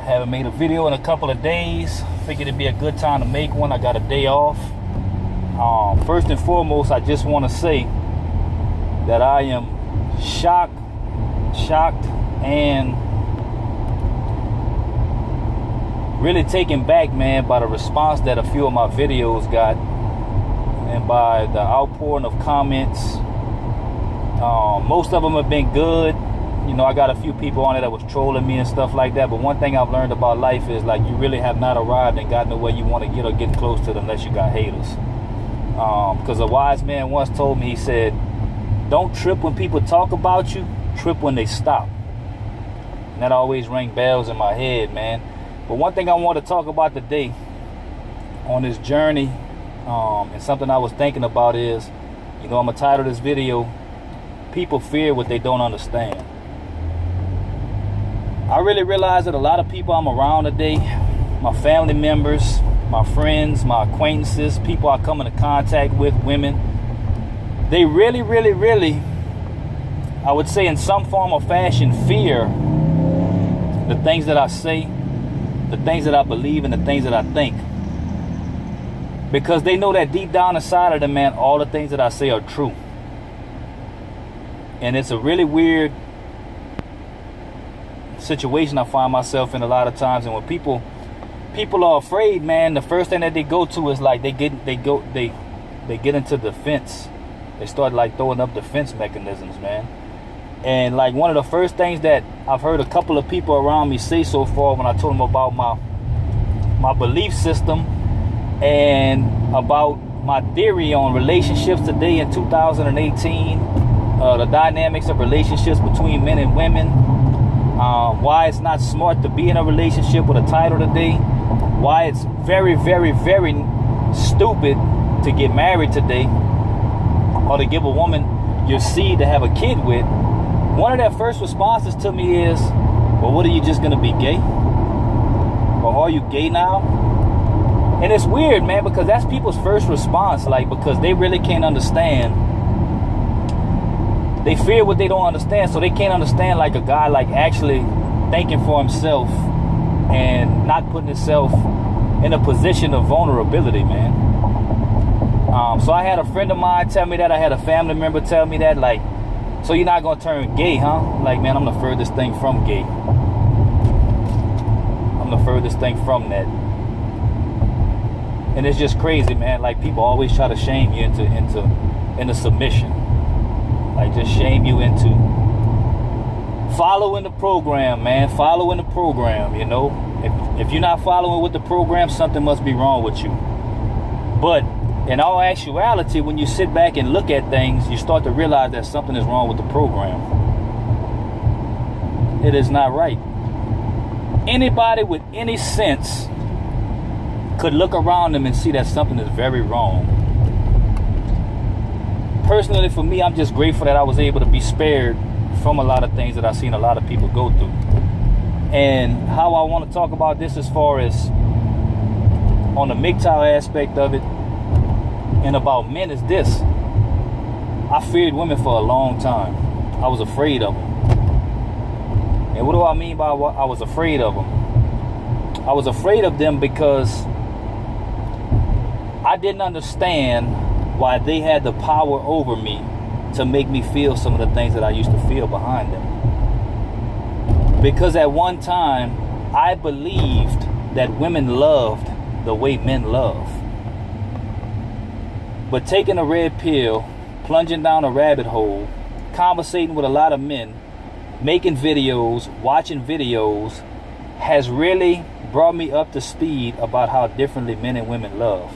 Haven't made a video in a couple of days. Figured it'd be a good time to make one. I got a day off. First and foremost, I just want to say that I am shocked and really taken back, man, by the response that a few of my videos got and by the outpouring of comments. Most of them have been good. You know, I got a few people on it that was trolling me and stuff like that. But one thing I've learned about life is, like, you really have not arrived and gotten to where you want to get or get close to it unless you got haters. Because a wise man once told me, he said, don't trip when people talk about you, trip when they stop. And that always rang bells in my head, man. But one thing I want to talk about today on this journey, and something I was thinking about is, you know, I'm going to title this video, People Fear What They Don't Understand. I really realize that a lot of people I'm around today, my family members, my friends, my acquaintances, people I come into contact with, women, they really, I would say in some form or fashion, fear the things that I say, the things that I believe, and the things that I think. Because they know that deep down inside of them, man, all the things that I say are true. And it's a really weird situation I find myself in a lot of times. And when people are afraid, man, the first thing that they go to is like they get into defense. They start like throwing up defense mechanisms, man. And like one of the first things that I've heard a couple of people around me say so far when I told them about my belief system and about my theory on relationships today in 2018, the dynamics of relationships between men and women, why it's not smart to be in a relationship with a title today, why it's very stupid to get married today or to give a woman your seed to have a kid with. One of their first responses to me is, well, what, are you just gonna be gay? Or are you gay now? And it's weird, man, because that's people's first response, like, because they really can't understand. They fear what they don't understand, so they can't understand, like, a guy like actually thinking for himself and not putting himself in a position of vulnerability, man. So I had a friend of mine tell me that. I had a family member tell me that, like, so you're not gonna turn gay, huh? Like, man, I'm the furthest thing from gay. I'm the furthest thing from that. And it's just crazy, man. Like, people always try to shame you into submission. Like, just shame you into following the program, man. Following the program, you know. If you're not following with the program, something must be wrong with you. But in all actuality, when you sit back and look at things, you start to realize that something is wrong with the program. It is not right. Anybody with any sense could look around them and see that something is very wrong. Personally, for me, I'm just grateful that I was able to be spared from a lot of things that I've seen a lot of people go through. And how I want to talk about this as far as on the MGTOW aspect of it and about men is this. I feared women for a long time. I was afraid of them. And what do I mean by what I was afraid of them? I was afraid of them because I didn't understand why they had the power over me to make me feel some of the things that I used to feel behind them. Because at one time, I believed that women loved the way men love. But taking a red pill, plunging down a rabbit hole, conversating with a lot of men, making videos, watching videos, has really brought me up to speed about how differently men and women love.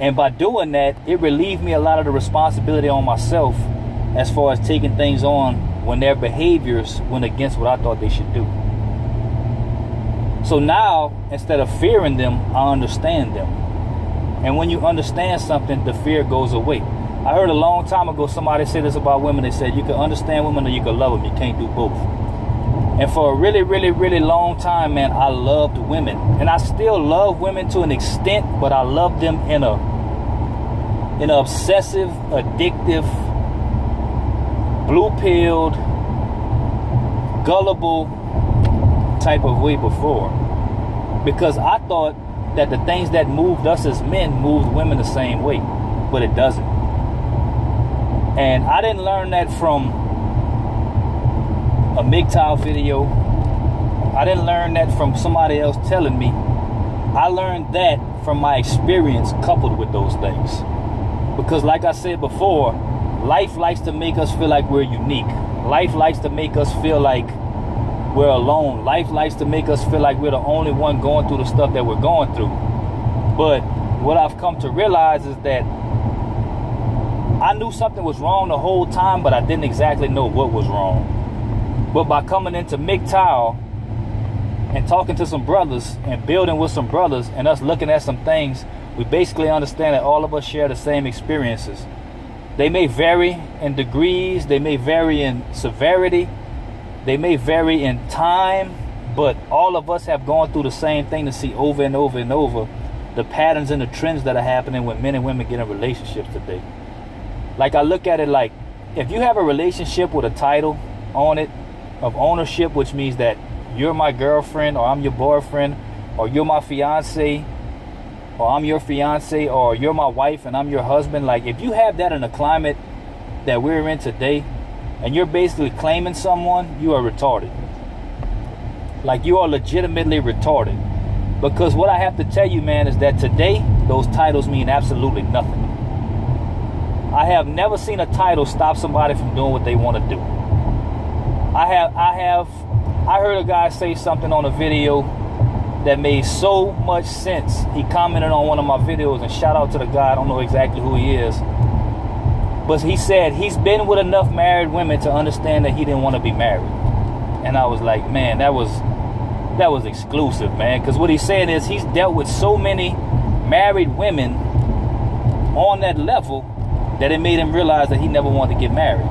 And by doing that, it relieved me a lot of the responsibility on myself as far as taking things on when their behaviors went against what I thought they should do. So now, instead of fearing them, I understand them. And when you understand something, the fear goes away. I heard a long time ago somebody say this about women. They said you can understand women or you can love them. You can't do both. And for a really long time, man, I loved women. And I still love women to an extent, but I love them in an obsessive, addictive, blue-pilled, gullible, type of way before, because I thought that the things that moved us as men moved women the same way, but it doesn't. And I didn't learn that from a MGTOW video. I didn't learn that from somebody else telling me. I learned that from my experience coupled with those things. Because like I said before, life likes to make us feel like we're unique. Life likes to make us feel like we're alone. Life likes to make us feel like we're the only one going through the stuff that we're going through. But what I've come to realize is that I knew something was wrong the whole time, but I didn't exactly know what was wrong. But by coming into MGTOW and talking to some brothers and building with some brothers and us looking at some things, we basically understand that all of us share the same experiences. They may vary in degrees, they may vary in severity, they may vary in time, but all of us have gone through the same thing to see over and over and over the patterns and the trends that are happening when men and women get in relationships today. Like, I look at it like, if you have a relationship with a title on it of ownership, which means that you're my girlfriend, or I'm your boyfriend, or you're my fiance, or I'm your fiance, or you're my wife and I'm your husband. Like, if you have that in the climate that we're in today, and you're basically claiming someone, you are retarded. Like, you are legitimately retarded. Because what I have to tell you, man, is that today, those titles mean absolutely nothing. I have never seen a title stop somebody from doing what they want to do. I heard a guy say something on a video that made so much sense. He commented on one of my videos, and shout out to the guy, I don't know exactly who he is. But he said he's been with enough married women to understand that he didn't want to be married. And I was like, man, that was exclusive, man. Because what he's saying is he's dealt with so many married women on that level that it made him realize that he never wanted to get married.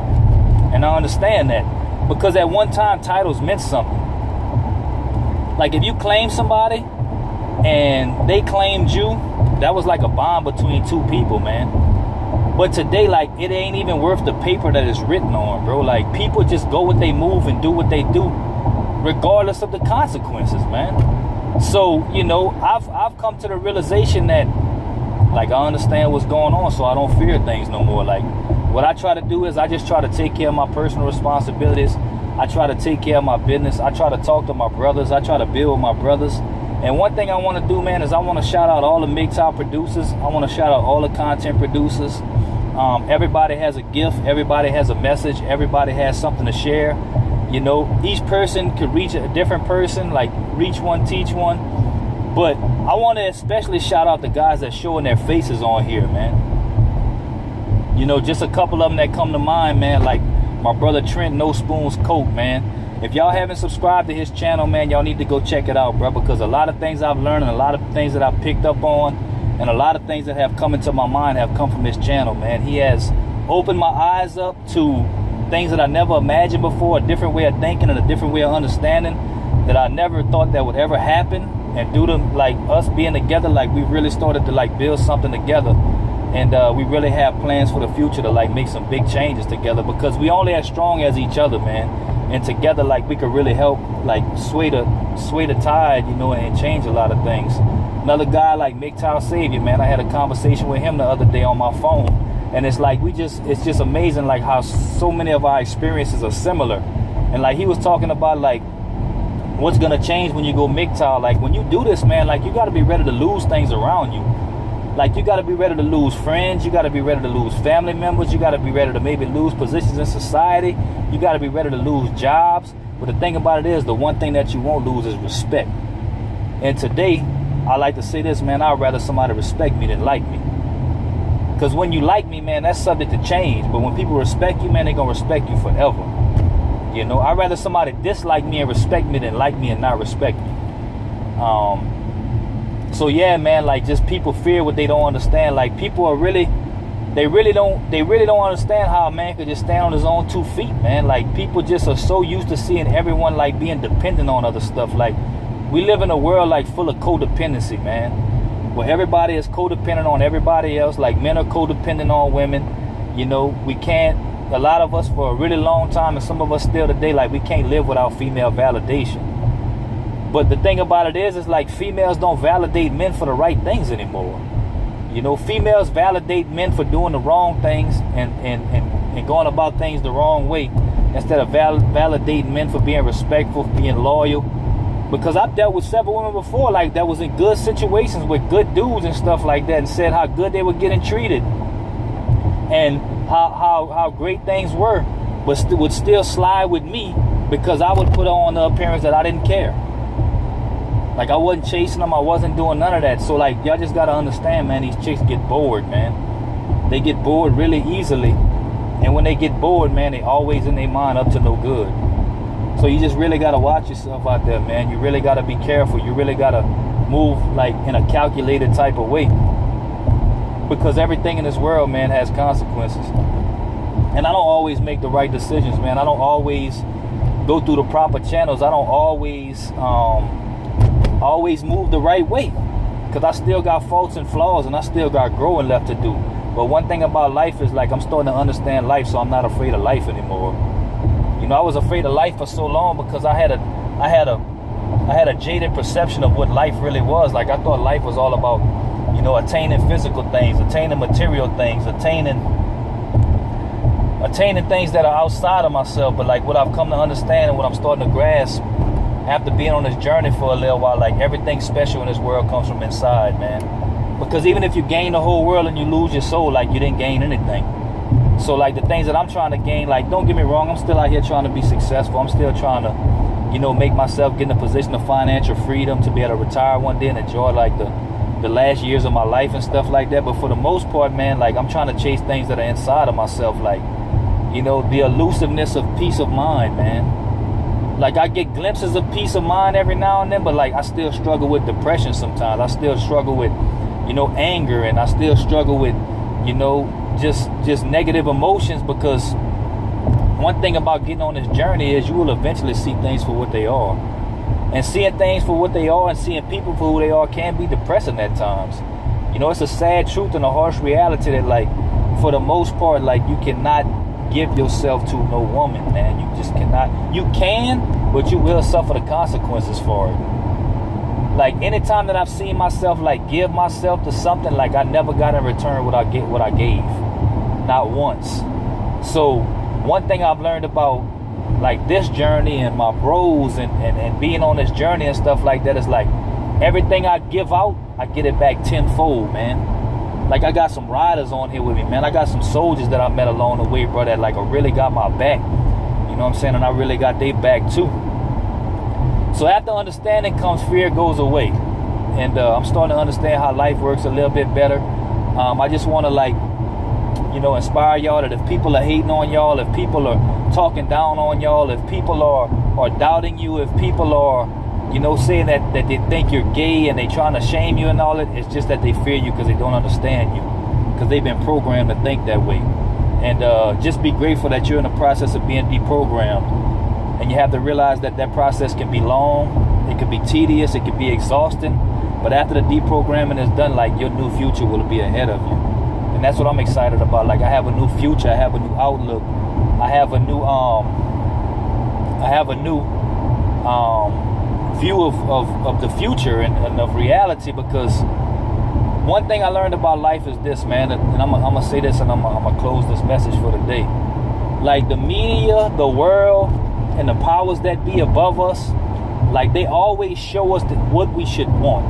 And I understand that. Because at one time, titles meant something. Like, if you claim somebody and they claimed you, that was like a bond between two people, man. But today, like, it ain't even worth the paper that it's written on, bro. Like, people just go with they move and do what they do, regardless of the consequences, man. So, you know, I've come to the realization that, like, I understand what's going on, so I don't fear things no more. Like, what I try to do is I just try to take care of my personal responsibilities. I try to take care of my business. I try to talk to my brothers. I try to build with my brothers. And one thing I want to do, man, is I want to shout out all the MGTOW producers. I want to shout out all the content producers. Everybody has a gift. Everybody has a message. Everybody has something to share. You know, each person could reach a different person, like reach one, teach one. But I want to especially shout out the guys that showing their faces on here, man. You know, just a couple of them that come to mind, man, like my brother Trent No Spoons Coat, man. If y'all haven't subscribed to his channel, man, y'all need to go check it out, bro, because a lot of things I've learned and a lot of things that I've picked up on and a lot of things that have come into my mind have come from his channel, man. He has opened my eyes up to things that I never imagined before, a different way of thinking and a different way of understanding that I never thought that would ever happen. And due to, like, us being together, like, we really started to, like, build something together. And we really have plans for the future to, like, make some big changes together, because we only as strong as each other, man. And together, like, we could really help, like, sway the tide, you know, and change a lot of things. Another guy like MGTOW Savior, man, I had a conversation with him the other day on my phone. And it's like, it's just amazing, like, how so many of our experiences are similar. And, like, he was talking about, like, what's going to change when you go MGTOW. Like, when you do this, man, like, you got to be ready to lose things around you. Like, you got to be ready to lose friends. You got to be ready to lose family members. You got to be ready to maybe lose positions in society. You got to be ready to lose jobs. But the thing about it is, the one thing that you won't lose is respect. And today, I like to say this, man, I'd rather somebody respect me than like me. Because when you like me, man, that's subject to change. But when people respect you, man, they're going to respect you forever. You know, I'd rather somebody dislike me and respect me than like me and not respect me. So yeah, man, like, just people fear what they don't understand. Like, people are they really don't understand how a man could just stand on his own 2 feet, man. Like, people just are so used to seeing everyone, like, being dependent on other stuff. Like, we live in a world, like, full of codependency, man, where everybody is codependent on everybody else. Like, men are codependent on women. You know, we can't, a lot of us for a really long time, and some of us still today, like, we can't live without female validation. But the thing about it is like females don't validate men for the right things anymore. You know, females validate men for doing the wrong things and going about things the wrong way, instead of validating men for being respectful, being loyal. Because I've dealt with several women before, like, that was in good situations with good dudes and stuff like that, and said how good they were getting treated and how great things were, but would still slide with me because I would put on the appearance that I didn't care. Like, I wasn't chasing them, I wasn't doing none of that. So, like, y'all just gotta understand, man, these chicks get bored, man. They get bored really easily. And when they get bored, man, they always in their mind up to no good. So you just really gotta watch yourself out there, man. You really gotta be careful. You really gotta move, like, in a calculated type of way. Because everything in this world, man, has consequences. And I don't always make the right decisions, man. I don't always go through the proper channels. I don't always move the right way, because I still got faults and flaws, and I still got growing left to do. But one thing about life is, like, I'm starting to understand life, so I'm not afraid of life anymore. You know, I was afraid of life for so long because I had a jaded perception of what life really was. Like, I thought life was all about, you know, attaining physical things, attaining material things, attaining things that are outside of myself. But, like, what I've come to understand and what I'm starting to grasp after being on this journey for a little while, like, everything special in this world comes from inside, man. Because even if you gain the whole world and you lose your soul, like, you didn't gain anything. So, like, the things that I'm trying to gain, like, don't get me wrong, I'm still out here trying to be successful. I'm still trying to, you know, make myself get in a position of financial freedom to be able to retire one day and enjoy, like, the last years of my life and stuff like that. But for the most part, man, like, I'm trying to chase things that are inside of myself, like, you know, the elusiveness of peace of mind, man. Like, I get glimpses of peace of mind every now and then, but, like, I still struggle with depression sometimes. I still struggle with, you know, anger, and I still struggle with, you know, just negative emotions. Because one thing about getting on this journey is you will eventually see things for what they are. And seeing things for what they are and seeing people for who they are can be depressing at times. You know, it's a sad truth and a harsh reality that, like, for the most part, like, you cannot give yourself to no woman, man. You just cannot. You can, but you will suffer the consequences for it. Like, anytime that I've seen myself, like, give myself to something, like, I never got in return what I gave. Not once. So one thing I've learned about, like, this journey and my bros and being on this journey and stuff like that is, like, everything I give out, I get it back tenfold, man. Like, I got some riders on here with me, man. I got some soldiers that I met along the way, bro, that, like, really got my back. You know what I'm saying? And I really got their back too. So after understanding comes fear goes away. And I'm starting to understand how life works a little bit better. I just want to, like, you know, inspire y'all that if people are hating on y'all, if people are talking down on y'all, if people are doubting you, if people are, you know, saying that they think you're gay and they trying to shame you and all that, it's just that they fear you because they don't understand you, because they've been programmed to think that way. And just be grateful that you're in the process of being deprogrammed. And you have to realize that that process can be long, it can be tedious, it can be exhausting. But after the deprogramming is done, like, your new future will be ahead of you. And that's what I'm excited about. Like, I have a new future, I have a new outlook, I have a new view of the future and of reality. Because one thing I learned about life is this, man, and I'm gonna say this, and I'm gonna close this message for the day. Like, the media, the world, and the powers that be above us, like, they always show us what we should want.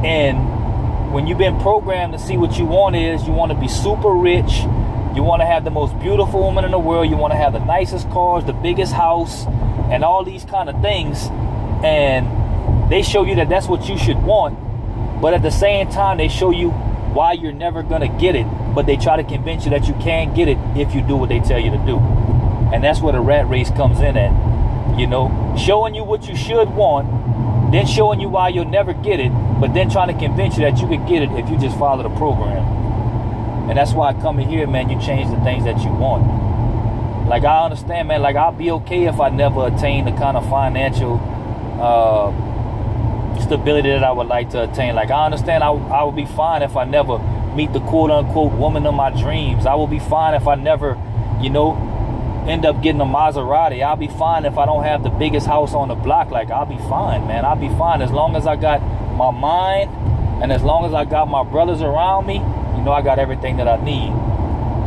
And when you've been programmed to see what you want is, you want to be super rich, you want to have the most beautiful woman in the world, you want to have the nicest cars, the biggest house, and all these kind of things. And they show you that that's what you should want, but at the same time they show you why you're never gonna get it, but they try to convince you that you can get it if you do what they tell you to do. And that's where the rat race comes in at. You know, showing you what you should want, then showing you why you'll never get it, but then trying to convince you that you could get it if you just follow the program. And that's why I come in here, man, you change the things that you want. Like, I understand, man, like, I'll be okay if I never attain the kind of financial stability that I would like to attain. Like, I understand I would be fine if I never meet the quote-unquote woman of my dreams. I will be fine if I never, you know, end up getting a Maserati. I'll be fine if I don't have the biggest house on the block. Like, I'll be fine, man. I'll be fine as long as I got my mind, and as long as I got my brothers around me. You know, I got everything that I need.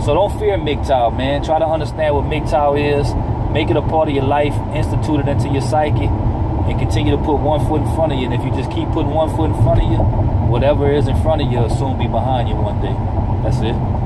So don't fear MGTOW, man. Try to understand what MGTOW is. Make it a part of your life. Institute it into your psyche. And continue to put one foot in front of you. And if you just keep putting one foot in front of you, whatever is in front of you will soon be behind you one day. That's it.